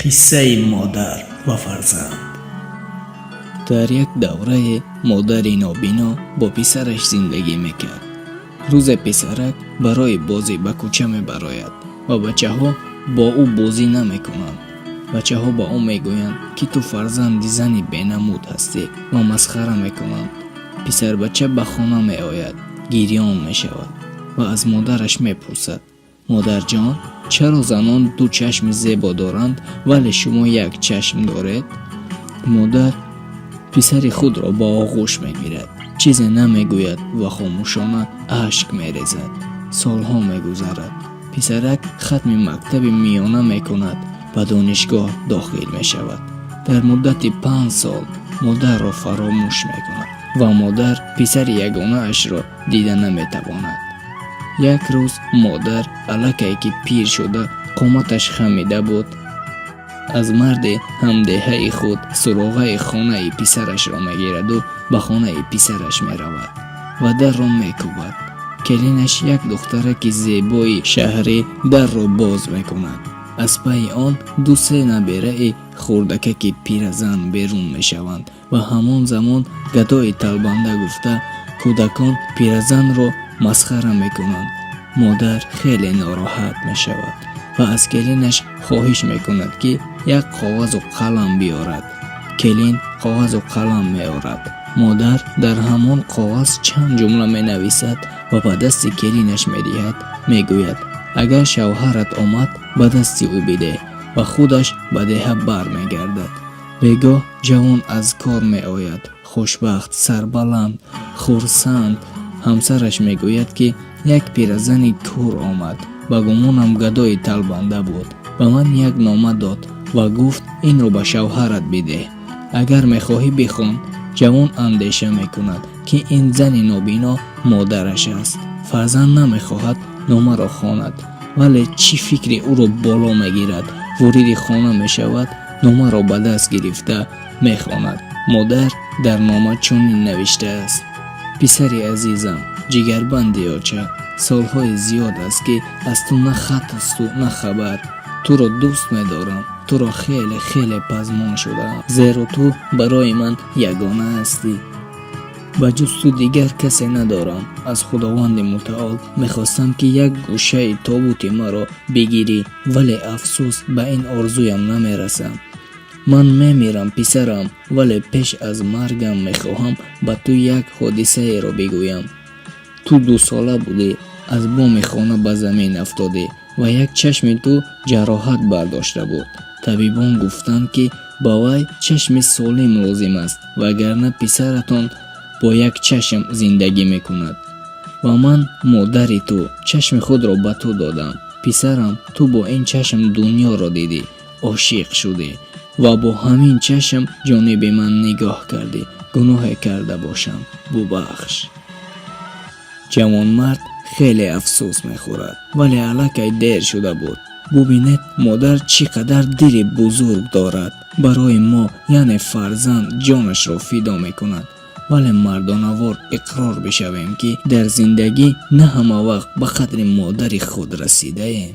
قصه مادر و فرزند. در یک دوره مادری نابینا با پسرش زندگی میکرد. روز پسرک برای بازی به کوچه میبراید و بچه ها با او بازی نمیکنند. بچه ها با او میگویند که تو فرزند زنی بینمود هستی و مسخره میکنند. پسر بچه به خانه می آید، گریان می شود و از مادرش میپرسد: مادر جان، چرا زنان دو چشم زیبا دارند ولی شما یک چشم دارید؟ مادر پسر خود را با آغوش میگیرد، چیزی نمیگوید و خاموشانه اشک میریزد. سالها میگذرد. پسرک ختم مکتب میانه میکند، به دانشگاه داخل میشود. در مدت 5 سال مادر را فراموش میکند و مادر پسر یگانه اش را دیده نمیتواند. یک روز مادر الکی که پیر شده قامتش خمیده بود از مرد همدیه خود سراغ خانه پسرش را میگیرد و به خانه پسرش میرود و در را میکوبد. کلینش یک دختر که زیبای شهری در را باز میکند. از پی آن 2-3 نبیره خردک که پیرزن بیرون میشوند و همان زمان گدای تلبنده گفته کودکان پیرزن را مسخره میکنند. مادر خیلی ناراحت میشود و از کلینش خواهش میکند که یک کاغذ و قلم بیارد. کلین کاغذ و قلم میآورد. مادر در همان کاغذ چند جمله می نویسد و به دست کلینش میدهد. میگوید اگر شوهرت آمد به دست او بده و خودش به ده بر میگردد. بیگاه جوان از کار می آید، خوشبخت، سربلند، خرسند. همسرش میگوید که یک پیرزن کور آمد، به گمانم گدای تلبنده بود. به من یک نامه داد و گفت این رو به شوهرت بده. اگر میخواهی بخوان. جوان اندیشه میکند که این زن نابینا مادرش است. فرزند نمیخواهد نامه را خواند، ولی چی فکری او را بالا میگیرد. وارد خانه میشود، نامه را به دست گرفته میخواند. مادر در نامه چنین نوشته است: پسری عزیزم، جگربند یاچه، سالهای زیاد است که از تو نه خط است و نه خبر. تو را دوست می‌دارم. تو را خیلی خیلی پزمان شدم، زیرا تو برای من یگانه هستی. به جز تو دیگر کسی ندارم. از خداوند متعال میخواستم که یک گوشه تابوت مرا بگیری، ولی افسوس به این آرزویم نمیرسم. من میمیرم پسرم، ولی پیش از مرگم میخواهم به تو یک حادثه را بگویم. تو 2 ساله بودی، از بام خانه به زمین افتادی و یک چشم تو جراحت برداشته بود. طبیبان گفتند که با وی چشم سالم لازم است وگرنه پسرتان با یک چشم زندگی میکند. و من مادری تو چشم خود را به تو دادم. پسرم، تو با این چشم دنیا را دیدی، عاشق شدی و با همین چشم جانب من نگاه کردی. گناه کرده باشم، ببخش. جوان مرد خیلی افسوس میخورد، ولی الکی دیر شده بود. ببینید مادر چقدر دل بزرگ دارد. برای ما یعنی فرزند جانش را فدا میکند. ولی مردانوار اقرار بشویم که در زندگی نه همه وقت به قدر مادر خود رسیده ایم.